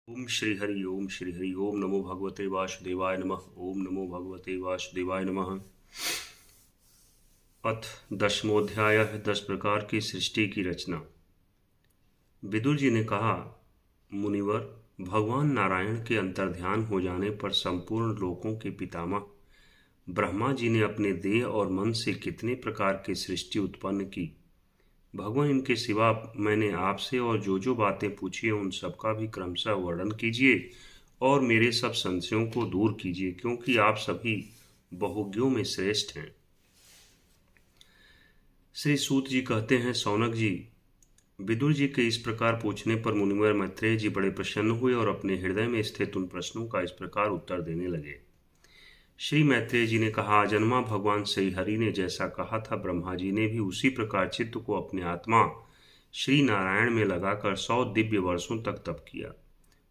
ओम श्री हरि ओम श्री हरि ओम नमो भगवते वासुदेवाय नमः। ओम नमो भगवते वासुदेवाय नमः। अथ दशमोध्यायः 10 प्रकार की सृष्टि की रचना। विदुर जी ने कहा, मुनिवर, भगवान नारायण के अंतर्ध्यान हो जाने पर संपूर्ण लोकों के पितामह ब्रह्मा जी ने अपने देह और मन से कितने प्रकार की सृष्टि उत्पन्न की। भगवान, इनके सिवा मैंने आपसे और जो जो बातें पूछी हैं उन सब का भी क्रमशः वर्णन कीजिए और मेरे सब संशयों को दूर कीजिए, क्योंकि आप सभी बहुज्ञों में श्रेष्ठ हैं। श्री सूत जी कहते हैं, सौनक जी, विदुर जी के इस प्रकार पूछने पर मुनिवर मैत्रेय जी बड़े प्रसन्न हुए और अपने हृदय में स्थित उन प्रश्नों का इस प्रकार उत्तर देने लगे। श्री मैत्रेय जी ने कहा, अजन्मा भगवान श्री हरि ने जैसा कहा था, ब्रह्मा जी ने भी उसी प्रकार चित्त को अपने आत्मा श्री नारायण में लगाकर 100 दिव्य वर्षों तक तप किया।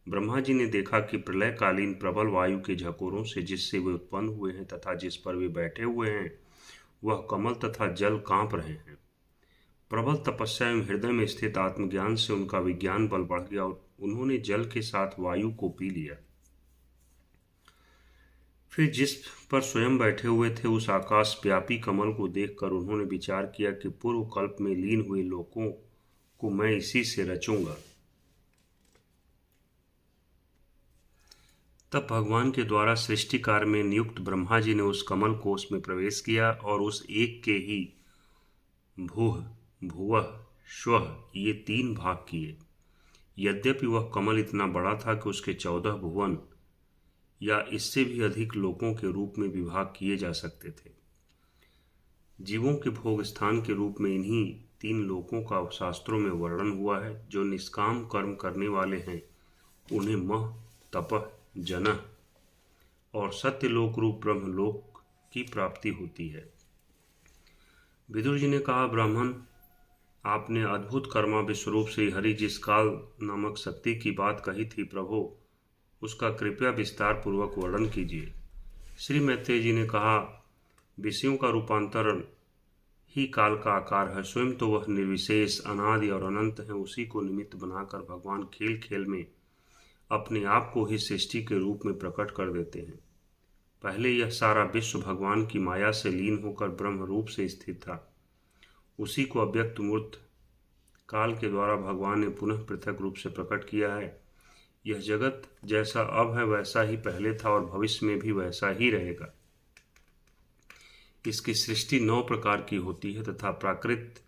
ब्रह्मा जी ने देखा कि प्रलयकालीन प्रबल वायु के झकोरों से जिससे वे उत्पन्न हुए हैं तथा जिस पर वे बैठे हुए हैं वह कमल तथा जल कांप रहे हैं। प्रबल तपस्या एवं हृदय में स्थित आत्मज्ञान से उनका विज्ञान बल बढ़ गया और उन्होंने जल के साथ वायु को पी लिया। फिर जिस पर स्वयं बैठे हुए थे उस आकाश व्यापी कमल को देखकर उन्होंने विचार किया कि पूर्व कल्प में लीन हुए लोकों को मैं इसी से रचूंगा। तब भगवान के द्वारा सृष्टि कार्य में नियुक्त ब्रह्मा जी ने उस कमल कोश में प्रवेश किया और उस एक के ही भूह, भुवः, श्वः ये 3 भाग किए। यद्यपि वह कमल इतना बड़ा था कि उसके 14 भुवन या इससे भी अधिक लोकों के रूप में विभाग किए जा सकते थे। जीवों के भोग स्थान के रूप में इन्हीं 3 लोकों का शास्त्रों में वर्णन हुआ है। जो निष्काम कर्म करने वाले हैं उन्हें मह, तपः, जनः और सत्यलोक रूप ब्रह्मलोक की प्राप्ति होती है। विदुर जी ने कहा, ब्राह्मण, आपने अद्भुत कर्मा विश्वरूप श्री हरि जिस काल नामक शक्ति की बात कही थी, प्रभु उसका कृपया विस्तार पूर्वक वर्णन कीजिए। श्री मैत्रेय जी ने कहा, विषयों का रूपांतरण ही काल का आकार है। स्वयं तो वह निर्विशेष, अनादि और अनंत है। उसी को निमित्त बनाकर भगवान खेल खेल में अपने आप को ही सृष्टि के रूप में प्रकट कर देते हैं। पहले यह सारा विश्व भगवान की माया से लीन होकर ब्रह्म रूप से स्थित था। उसी को अव्यक्त मूर्त काल के द्वारा भगवान ने पुनः पृथक रूप से प्रकट किया है। यह जगत जैसा अब है वैसा ही पहले था और भविष्य में भी वैसा ही रहेगा। इसकी सृष्टि 9 प्रकार की होती है तथा प्राकृत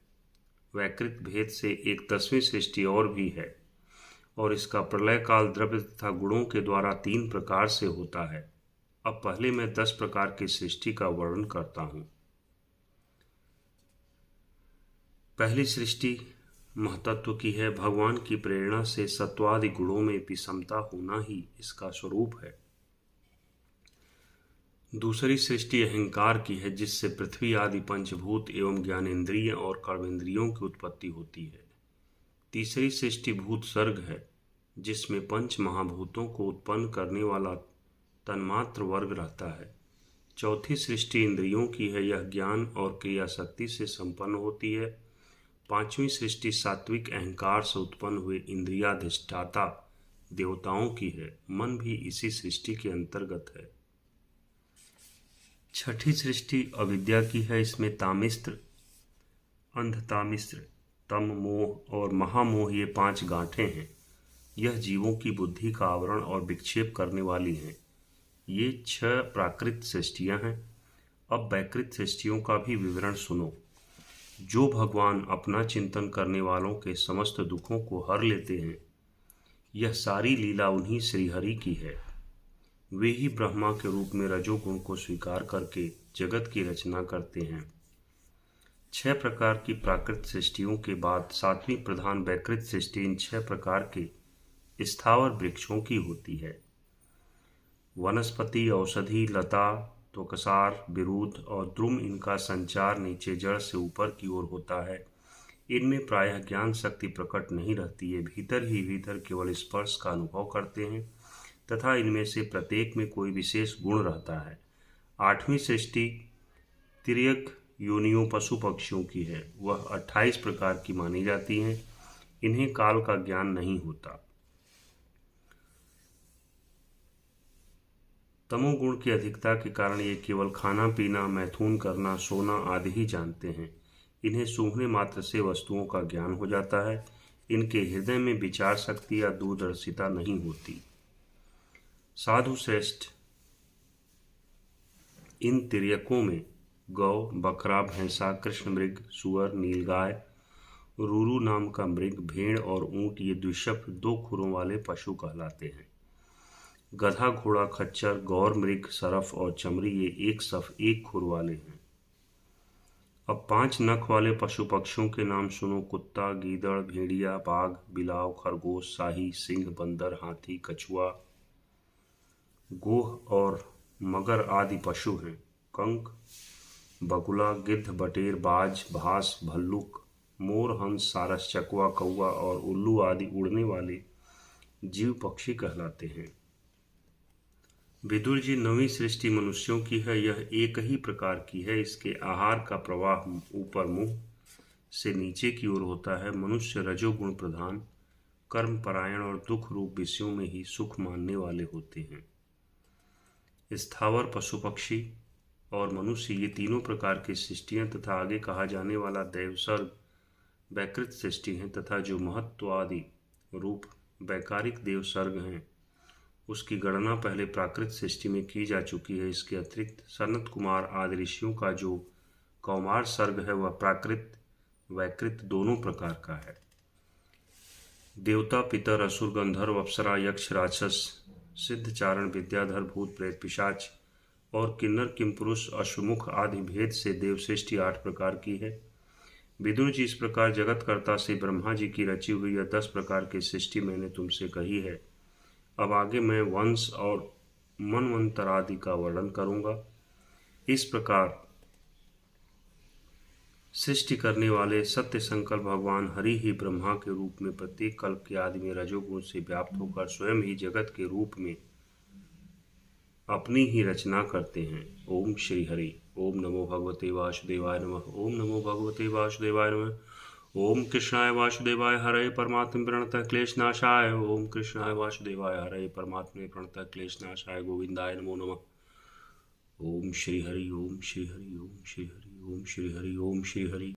वैकृत भेद से एक 10वीं सृष्टि और भी है और इसका प्रलय काल द्रव्य तथा गुणों के द्वारा 3 प्रकार से होता है। अब पहले मैं 10 प्रकार की सृष्टि का वर्णन करता हूँ। पहली सृष्टि महतत्व की है। भगवान की प्रेरणा से सत्वादि गुणों में विषमता होना ही इसका स्वरूप है। दूसरी सृष्टि अहंकार की है, जिससे पृथ्वी आदि पंचभूत एवं ज्ञानेन्द्रिय और कर्मेंद्रियों की उत्पत्ति होती है। तीसरी सृष्टि भूत सर्ग है, जिसमें 5 महाभूतों को उत्पन्न करने वाला तन्मात्र वर्ग रहता है। चौथी सृष्टि इंद्रियों की है, यह ज्ञान और क्रिया शक्ति से संपन्न होती है। 5वीं सृष्टि सात्विक अहंकार से उत्पन्न हुए इंद्रियाधिष्ठाता देवताओं की है। मन भी इसी सृष्टि के अंतर्गत है। छठी सृष्टि अविद्या की है। इसमें तामिस्त्र, अंधतामिस्त्र, तम मोह और महामोह ये 5 गांठें हैं। यह जीवों की बुद्धि का आवरण और विक्षेप करने वाली हैं। ये 6 प्राकृत सृष्टियां हैं। अब वैकृत सृष्टियों का भी विवरण सुनो। जो भगवान अपना चिंतन करने वालों के समस्त दुखों को हर लेते हैं, यह सारी लीला उन्हीं श्रीहरि की है। वे ही ब्रह्मा के रूप में रजोगुण को स्वीकार करके जगत की रचना करते हैं। 6 प्रकार की प्राकृत सृष्टियों के बाद 7वीं प्रधान वैकृत सृष्टि इन 6 प्रकार के स्थावर वृक्षों की होती है। वनस्पति, औषधि, लता, त्वकसार, विरुद्ध और द्रुम इनका संचार नीचे जड़ से ऊपर की ओर होता है। इनमें प्रायः ज्ञान शक्ति प्रकट नहीं रहती है। भीतर ही भीतर केवल स्पर्श का अनुभव करते हैं तथा इनमें से प्रत्येक में कोई विशेष गुण रहता है। 8वीं सृष्टि तिर्यक योनियों पशु पक्षियों की है। वह 28 प्रकार की मानी जाती हैं। इन्हें काल का ज्ञान नहीं होता। तमोगुण की अधिकता के कारण ये केवल खाना पीना, मैथुन करना, सोना आदि ही जानते हैं। इन्हें सूंघने मात्र से वस्तुओं का ज्ञान हो जाता है। इनके हृदय में विचार शक्ति या दूरदर्शिता नहीं होती। साधु श्रेष्ठ, इन तिर्यकों में गौ, बकरा, भैंसा, कृष्ण मृग, सुअर, नीलगाय, रूरू नाम का मृग, भेड़ और ऊंट ये द्विशफ दो खुरों वाले पशु कहलाते हैं। गधा, घोड़ा, खच्चर, गौर मृग, सरफ और चमरी ये एक सफ एक खुर वाले हैं। अब 5 नख वाले पशु पक्षियों के नाम सुनो। कुत्ता, गीदड़, भेड़िया, बाघ, बिलाव, खरगोश, शाही, सिंह, बंदर, हाथी, कछुआ, गोह और मगर आदि पशु हैं। कंक, बगुला, गिद्ध, बटेर, बाज, भास, भल्लुक, मोर, हंस, सारस, चकवा, कौवा और उल्लू आदि उड़ने वाले जीव पक्षी कहलाते हैं। विदुर जी, 9वीं सृष्टि मनुष्यों की है। यह एक ही प्रकार की है। इसके आहार का प्रवाह ऊपर मुंह से नीचे की ओर होता है। मनुष्य रजोगुण प्रधान, कर्म परायण और दुख रूप विषयों में ही सुख मानने वाले होते हैं। स्थावर, पशु पक्षी और मनुष्य ये तीनों प्रकार की सृष्टियां तथा आगे कहा जाने वाला दैवसर्ग वैकृत सृष्टि हैं तथा जो महत्वादि रूप वैकारिक देवसर्ग हैं उसकी गणना पहले प्राकृत सृष्टि में की जा चुकी है। इसके अतिरिक्त सनत कुमार आदि ऋषियों का जो कौमार सर्ग है वह प्राकृत वैकृत दोनों प्रकार का है। देवता, पितर, असुर, गंधर्व, अप्सरा, यक्ष, राक्षस, सिद्ध, चारण, विद्याधर, भूत, प्रेत, पिशाच और किन्नर, किमपुरुष, अश्वमुख आदि भेद से देव सृष्टि 8 प्रकार की है। विदुर जी, इस प्रकार जगतकर्ता से ब्रह्मा जी की रची हुई यह 10 प्रकार की सृष्टि मैंने तुमसे कही है। अब आगे मैं वंश और मनवंतरादि का वर्णन करूंगा। इस प्रकार सृष्टि करने वाले सत्य संकल्प भगवान हरि ही ब्रह्मा के रूप में प्रत्येक कल्प के आदि में रजोगुण से व्याप्त होकर स्वयं ही जगत के रूप में अपनी ही रचना करते हैं। ओम श्री हरि। ओम नमो भगवते वासुदेवाय नमः। ओम नमो भगवते वासुदेवाय नमः। ओम कृष्णाय वासुदेवाय हरे परमात्म प्रणतः क्लेशनाशाय। ओम कृष्णाय वासुदेवाय हरे परमात्मे प्रणतः क्लेशनाशाय गोविंदाय नमो नमः। ओम श्री हरि। ओम श्री हरि। ओम श्री हरि। ओम श्री हरि। ओम श्री हरि।